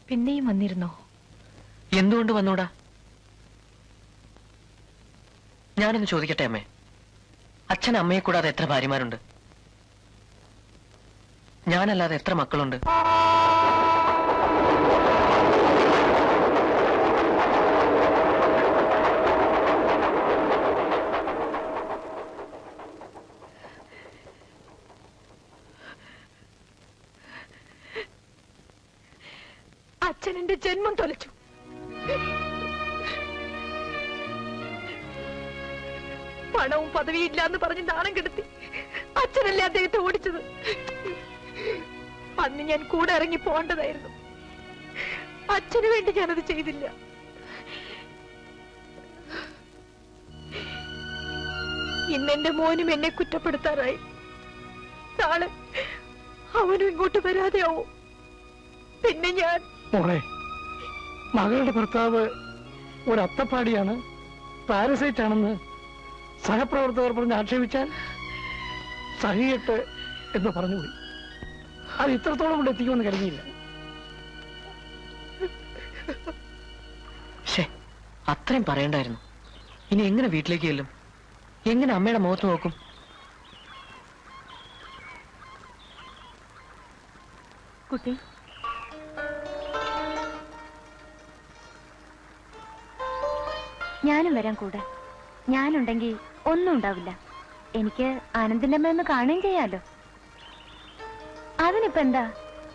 പിന്നെയും വന്നിരുന്നോ? എന്തുകൊണ്ട് വന്നൂടാ? ഞാനൊന്ന് ചോദിക്കട്ടെ അമ്മേ, അച്ഛൻ അമ്മയെ കൂടാതെ എത്ര ഭാര്യമാരുണ്ട്? ഞാനല്ലാതെ എത്ര മക്കളുണ്ട്? അച്ഛൻ എന്റെ ജന്മം തൊലച്ചു. പണവും പദവിയും ഇല്ലാന്ന് പറഞ്ഞ് നാണം കെടുത്തി അച്ഛനല്ലേ അദ്ദേഹത്തെ ഓടിച്ചത്. അന്ന് ഞാൻ കൂടെ ഇറങ്ങി പോകേണ്ടതായിരുന്നു. അച്ഛന് വേണ്ടി ഞാനത് ചെയ്തില്ല. ഇന്നെന്റെ മോനും എന്നെ കുറ്റപ്പെടുത്താറായി. നാളെ അവനും ഇങ്ങോട്ട് വരാതെയാവും. പിന്നെ ഞാൻ മോളെ, മകളുടെ ഭർത്താവ് ഒരു അത്തപ്പാടിയാണ്, പാരസൈറ്റ് ആണെന്ന് സഹപ്രവർത്തകർ പറഞ്ഞ് ആക്ഷേപിച്ചാൽ സഹിയിട്ട് എന്ന് പറഞ്ഞുപോയി. അത് ഇത്രത്തോളം കൊണ്ട് എത്തിക്കുമെന്ന് കരുതിയില്ല. അത്രയും പറയണ്ടായിരുന്നു. ഇനി എങ്ങനെ വീട്ടിലേക്ക് ചെല്ലും? എങ്ങനെ അമ്മയുടെ മുഖത്ത് നോക്കും? കുട്ടി, ഞാനും വരാൻ കൂടെ. ഞാനുണ്ടെങ്കിൽ ഒന്നും ഉണ്ടാവില്ല. എനിക്ക് ആനന്ദിന്റെ അമ്മ ഒന്ന് കാണുകയും ചെയ്യാലോ. അതിനിപ്പോ എന്താ,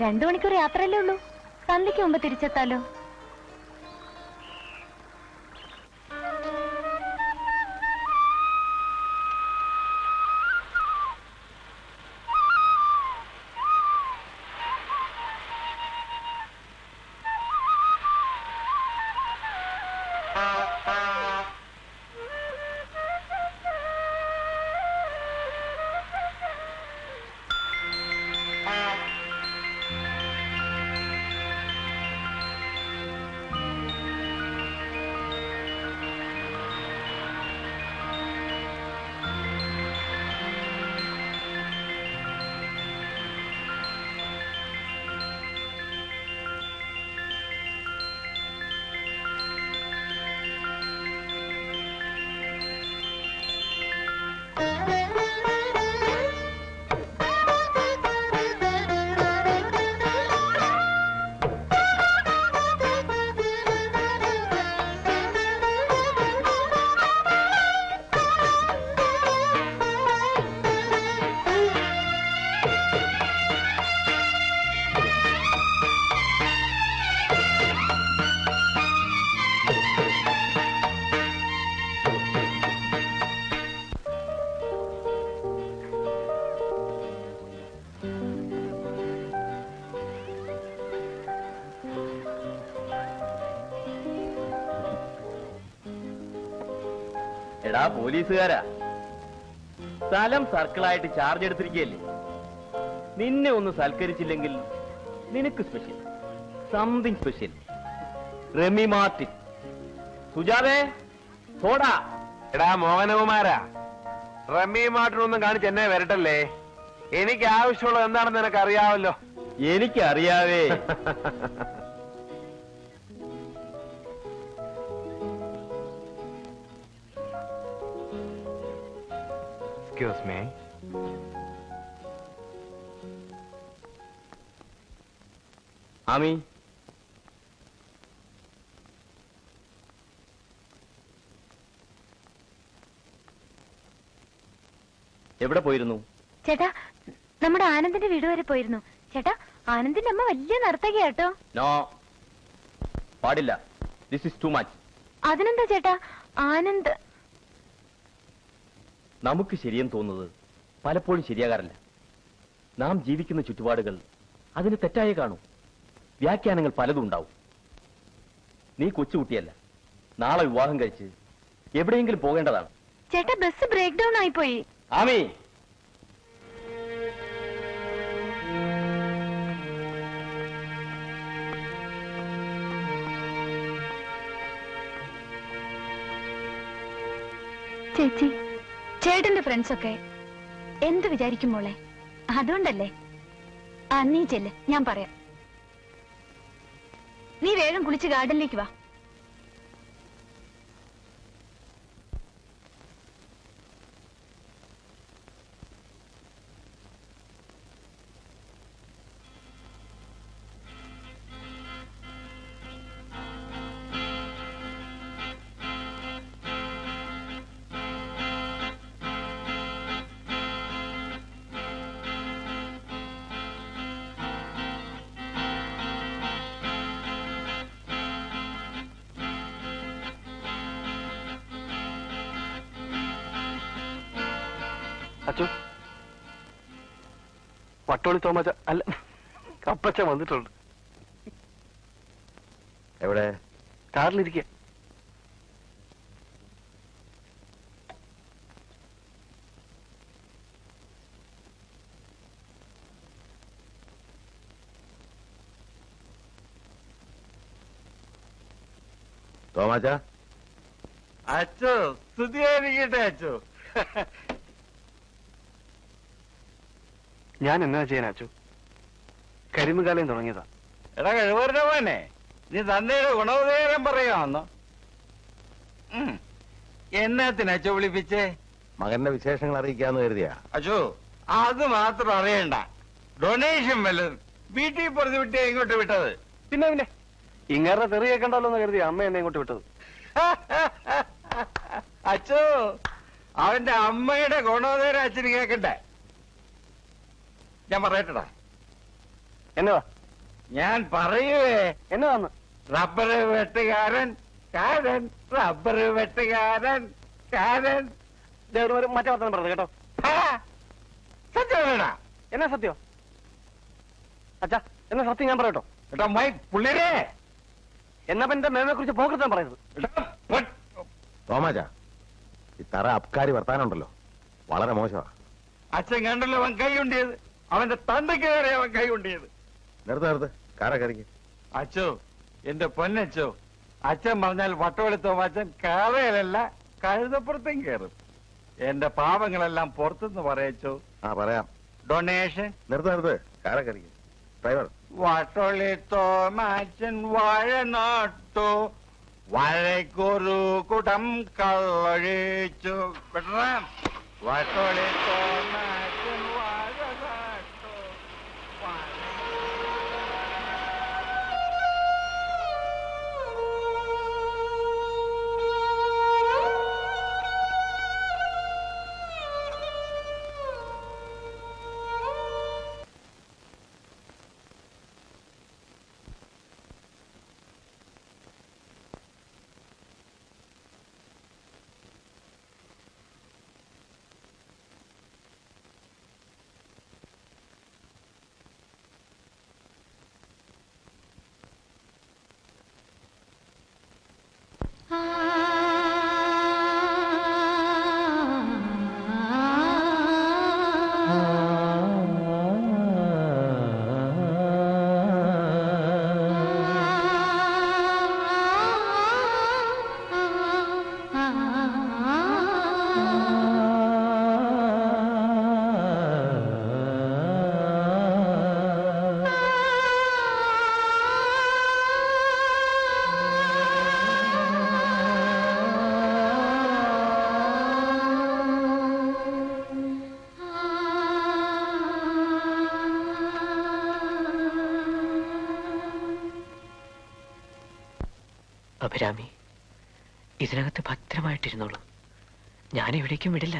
2 മണിക്കൂർ യാത്രയല്ലേ ഉള്ളൂ. സന്ധ്യയ്ക്ക് മുമ്പ് തിരിച്ചെത്താലോ. എടാ പോലീസുകാരാ, സ്ഥലം സർക്കിളായിട്ട് ചാർജ് എടുത്തിരിക്കുകയല്ലേ. നിന്നെ ഒന്ന് സൽക്കരിച്ചില്ലെങ്കിൽ നിനക്ക് special, something special. Remy Martin, സുജാവേ സോഡാ. എടാ മോഹനകുമാരാ, റമി മാർട്ടിനൊന്നും കാണിച്ച് എന്നെ വരട്ടല്ലേ. എനിക്ക് ആവശ്യമുള്ളത് എന്താണെന്ന് നിനക്ക് അറിയാമല്ലോ. എനിക്കറിയാവേ. Excuse me. ആമി, എവിടെ പോയിരുന്നു? ചേട്ടാ, നമ്മുടെ ആനന്ദിന്റെ വീട് വരെ പോയിരുന്നു. ചേട്ടാ, ആനന്ദിന്റെ അമ്മ വലിയ നർത്തകിയാട്ടോ. നോ, പാടില്ല. This is too much. അതിനെന്താ ചേട്ടാ, ആനന്ദ്. നമുക്ക് ശരിയെന്ന് തോന്നുന്നത് പലപ്പോഴും ശരിയാകാറില്ല. നാം ജീവിക്കുന്ന ചുറ്റുപാടുകൾ അതിന് തെറ്റായി കാണും. വ്യാഖ്യാനങ്ങൾ പലതും ഉണ്ടാവും. നീ കൊച്ചുകുട്ടിയല്ല. നാളെ വിവാഹം കഴിച്ച് എവിടെയെങ്കിലും പോകേണ്ടതാണ്. ചേട്ടാ, ബസ് ബ്രേക്ക് ഡൗൺ ആയിപ്പോയി. ആമി, ചേച്ചി, ചേട്ടന്റെ ഫ്രണ്ട്സൊക്കെ എന്ത് വിചാരിക്കും മോളെ? അതുകൊണ്ടല്ലേ. നീ ചെല്ല്, ഞാൻ പറയാം. നീ വേഗം കുളിച്ച് ഗാർഡനിലേക്ക് വാ. അച്ചു, വട്ടോളി തോമച്ച അല്ല കപ്പച്ച വന്നിട്ടുണ്ട്. എവിടെ? കാറിലിരിക്കുക. തോമാച്ച. അച്ചോ, സ്തുതിയായിരിക്കട്ടെ അച്ചോ. ഞാൻ എന്നാ ചെയ്യാൻ അച്ചു? കരിമ്പുകാലം തുടങ്ങിയതാ. എടാ കഴിവരുടെ മോനെ, നീ തന്നയുടെ ഗുണോദയം പറയാമെന്നോ? എന്നത്തിനച്ചോ വിളിപ്പിച്ചേ? മകന്റെ വിശേഷങ്ങൾ അറിയിക്കാന്ന് കരുതിയാ. അച്ചോ, അത് മാത്രം അറിയണ്ട. ഡൊണേഷൻ വല്ലതും വീട്ടിൽ പുറത്ത് വിട്ടേ ഇങ്ങോട്ട് വിട്ടത്? പിന്നെ ഇങ്ങേറെ തെറി കേൾക്കണ്ടല്ലോ എന്ന് കരുതി അമ്മ എന്നെ ഇങ്ങോട്ട് വിട്ടത്. അച്ചോ, അവന്റെ അമ്മയുടെ ഗുണോദയം അച്ഛന് കേക്കട്ടെ. ഞാൻ പറയട്ടടാ. എന്നതാ? ഞാൻ പറയുവേ. എന്നതാന്ന്? Rubber വെട്ടുകാരൻ കാരൻ, rubber വെട്ടുകാരൻ കാരൻ. മറ്റേ വർത്തമാനം പറഞ്ഞത് കേട്ടോ. സത്യമാണോടാ? എന്നാ സത്യോ? അച്ഛാ, എന്നാ സത്യം ഞാൻ പറയട്ടോ. എടാ മൈ പുള്ളിരെ, എന്നാ എന്റെ മേമയെ കുറിച്ച് പോകൃത്താൻ പറയുന്നത്. തോമാച്ച, ഈ തറ അബ്കാരി വർത്താനുണ്ടല്ലോ, വളരെ മോശമാ. അച്ഛൻ കണ്ടല്ലോ അവൻ കൈ കൊണ്ടിയത്. അവന്റെ തന്തയ്ക്ക് കയറി അവൻ കൈ കൊണ്ടിയത്. നിർത്ത് കാറ കറിക്ക്. അച്ചോ, എന്റെ പൊന്നച്ചോ, അച്ഛൻ പറഞ്ഞാൽ വട്ടവെളുത്തോ അച്ഛൻ കാറയിലല്ല കഴുതപ്പുറത്തും കയറും. എന്റെ പാവങ്ങളെല്ലാം പുറത്തുനിന്ന് പറയച്ചോ. ആ പറയാം. ഡൊണേഷൻ. നിർത്ത് കാറ കറിക്ക്. ഡ്രൈവർ. വട്ടൊളിത്തോ മാച്ചൻ വാഴ നട്ടു, വാഴയ്ക്കൊരു കുടം കള്ളൊഴിച്ചു. വട്ടൊളിത്തോ മാച്ചൻ വാഴ നട്ടു. അഭിരാമി, ഇതിനകത്ത് ഭദ്രമായിട്ടിരുന്നോളൂ. ഞാൻ എവിടേക്കും വിടില്ല.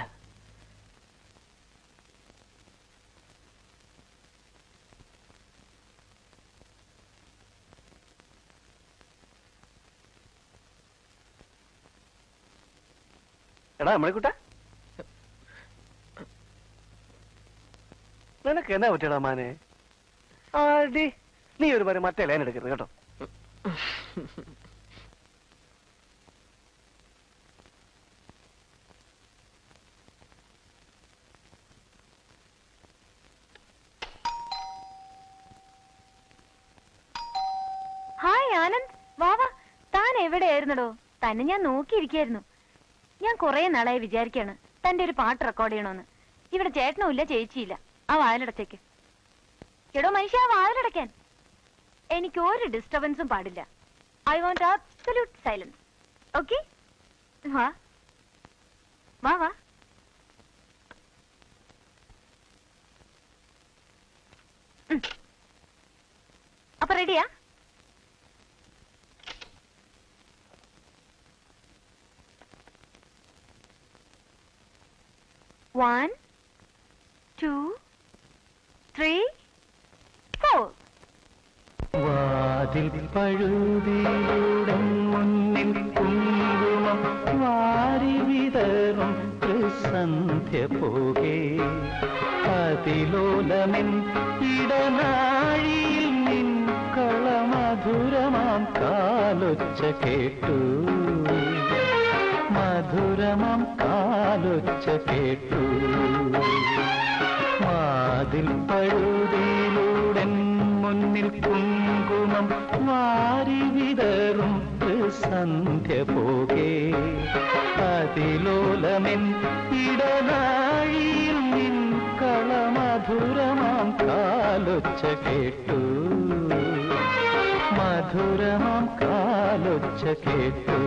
എടാ അമ്മണിക്കുട്ട, നിനക്ക് എന്നാ പറ്റിയടാ മാനെ? ആടി, നീ ഒരു പേര് മറ്റേ ലൈൻ എടുക്കരുത് കേട്ടോ. ഹായ് ആനന്ദ്, വാവാ. താൻ എവിടെയായിരുന്നടോ? തന്നെ ഞാൻ നോക്കിയിരിക്കായിരുന്നു. ഞാൻ കുറെ നാളായി വിചാരിക്കാണ് തന്റെ ഒരു പാട്ട് റെക്കോർഡ് ചെയ്യണമെന്ന്. ഇവിടെ ചേട്ടനും ഇല്ല ചേച്ചിയില്ല. ആ വാതിലടച്ചേക്ക്. എടോ മനുഷ്യ, ആ വാതിലടയ്ക്കാൻ. എനിക്ക് ഒരു ഡിസ്റ്റർബൻസും പാടില്ല. I want absolute silence. Okay? വാ വാ വാ. അപ്പൊ റെഡിയാ? One, 2, 3, 4. വാതിൽ പഴുതിലൂടെ മുന്നിൽ കുങ്കുമം വാരി വിതറും സന്ധ്യ പോകെ അതിലോലമെൻ ഇടനാഴിയിൽ നിൻ കളമധുരമാം കാലൊച്ച കേട്ടു, മധുരമാം കാലൊച്ച കേട്ടു. വാതിൽ പഴുതിയിലൂടെ മുന്നിൽ കുങ്കുമം വാരി വിതറും സന്ധ്യ പോകെ അതിലോലമെൻ ഇടനാഴിയിൽ നിൻ കളമധുരമാം കാലൊച്ച കേട്ടു, മധുരമാം കാലൊച്ച കേട്ടു.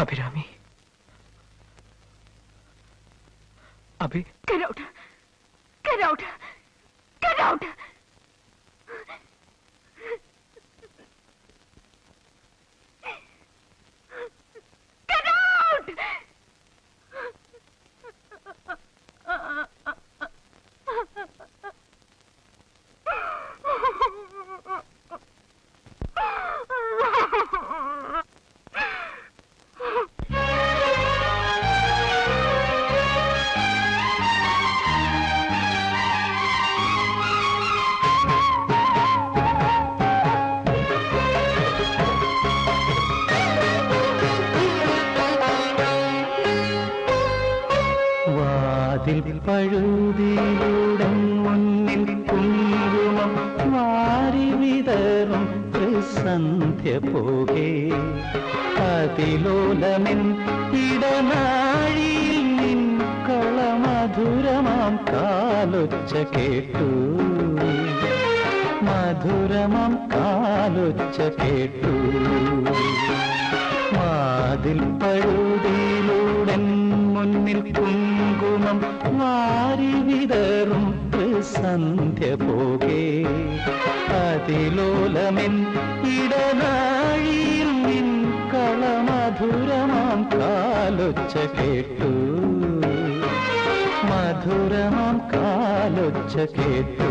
അഭിരാമി, അഭി, Get out! Get out! Get out! Get out! വാതിൽ പഴുതിയിലൂടെ മുന്നിൽ കുങ്കുമം വാരി വിതറും സന്ധ്യ പോകെ അതിലോലമെൻ ഇടനാഴിയിൽ നിൻ കളമധുരമാം കാലൊച്ച കേട്ടു, മധുരമാം കാലൊച്ച കേട്ടു. വാതിൽ പഴുതിയിലൂടെ മുന്നിൽ കുങ്കുമം വാരി വിതറും സന്ധ്യ പോകെ അതിലോലമെൻ ഇടനാഴിയിൽ നിൻ കളമധുരമാം കാലൊച്ച കേട്ടു, മധുരമാം കാലൊച്ച കേട്ടു.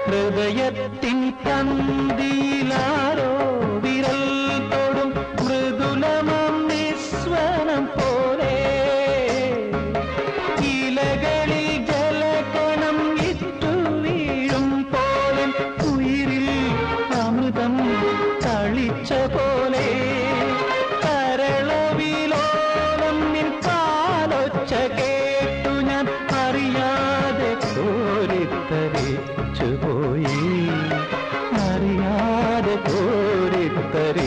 ഹൃദയത്തിൻ പന്തിയിലാരോ വിരൽ തൊടും മൃദുലമം നിസ്വനം പോലെ ഇലകളിൽ ജലകണം ഇറ്റു വീഴും പോലെ ഉയിരിൽ അമൃതം തളിച്ച പോലെ കരളവിലോലം നിൻ കാലൊച്ച കേട്ടു ഞാൻ അറിയാതെ കോരിത്തരിച്ചുപോയി, അറിയാതെ കോരിത്തരിച്ചുപോയി.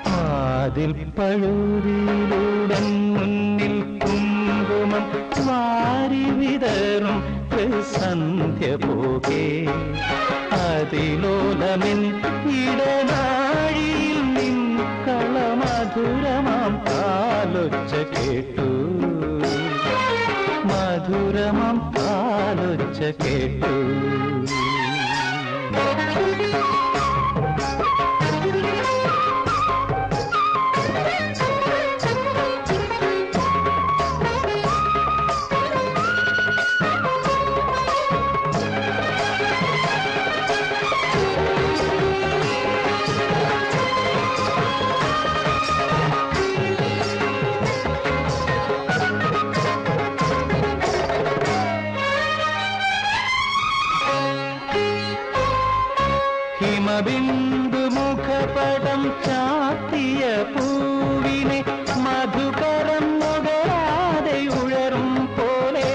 വാതിൽ പഴുതിയിലൂടെ മുന്നിൽ കുങ്കുമം വാരി വിതറും സന്ധ്യ പോകെ അതിലോലമെൻ ഇടനാഴിയിൽ നിൻ കളമധുരമാം കാലൊച്ച കേട്ടു, മധുരമാം കാലൊച്ച കേട്ടു. ഹിമബിന്ദു മുഖപടം ചാത്തിയ പൂവിനെ മധുകരം മുകരാതെ ഉഴറും പോലെ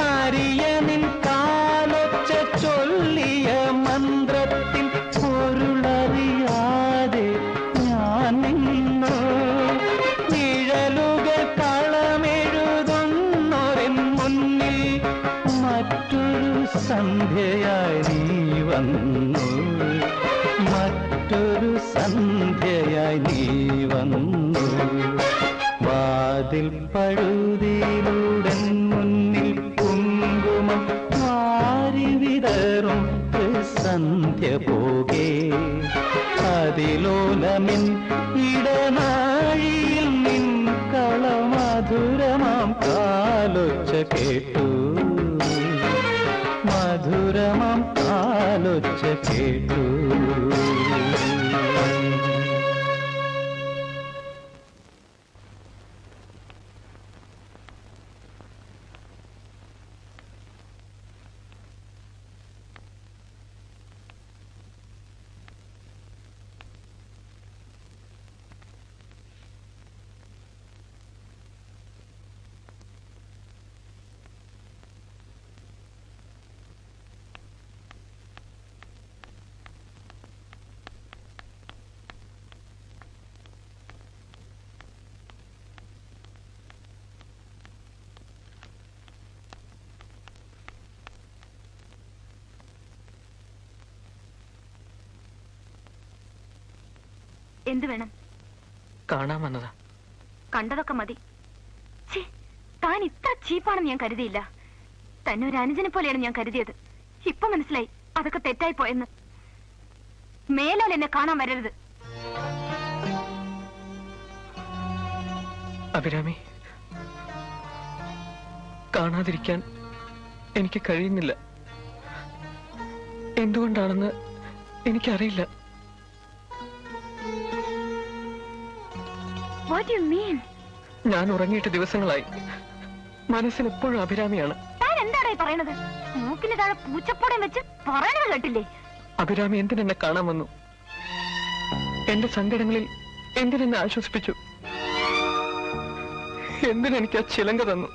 ആര്യനിൻ കാലൊച്ച ചൊല്ലിയ മന്ത്രത്തിൻ പൊരുളറിയാതെ ഞാൻ നിന്നു നിഴലുകൾ കളമെഴുതുന്നൊരൻ മുന്നിൽ മറ്റൊരു സന്ധ്യയായി നീ വന്നു മറ്റൊരു സന്ധ്യയായി നീ വന്നു വാതിൽ പഴുതിയിലൂടെ മുന്നിൽ കുങ്കുമം മാറി വിതറും സന്ധ്യ പോകെ അതിലോലമിൻ ഇടനാഴിയിൽ നിൻ കളമധുരമാം കാലൊച്ച കേട്ടു മധുരമാം കാലൊച്ച കേട്ടു എന്ത് വേണം? കാണാൻ വന്നതാ. കണ്ടതൊക്കെ മതി. ഛേ, താൻ ഇത്ര ചീപ്പാണെന്ന് ഞാൻ കരുതിയില്ല. തന്നെ ഒരു അനുജനെ പോലെയാണ് ഞാൻ കരുതിയത്. ഇപ്പൊ മനസ്സിലായി അതൊക്കെ തെറ്റായി പോയെന്ന്. മേലാൽ എന്നെ കാണാൻ വരരുത്. അഭിരാമി, കാണാതിരിക്കാൻ എനിക്ക് കഴിയുന്നില്ല. എന്തുകൊണ്ടാണെന്ന് എനിക്കറിയില്ല. What do you mean? ഞാൻ ഉറങ്ങിയിട്ട് ദിവസങ്ങളായി. മനസ്സിൽ എപ്പോഴും അഭിരാമിയാണ്. താൻ എന്താടാ ഈ പറയണത്? മൂക്കിന് താഴെ പൂച്ചപ്പോടം വെച്ച് പറയണത് കേട്ടില്ലേ? അഭിരാമി എന്തിനെന്നെ കാണാൻ വന്നു? എന്റെ സങ്കടങ്ങളിൽ എന്തിനെന്നെ ആശ്വസിപ്പിച്ചു? എന്തിനെനിക്ക് ആ ചിലങ്ക തന്നു?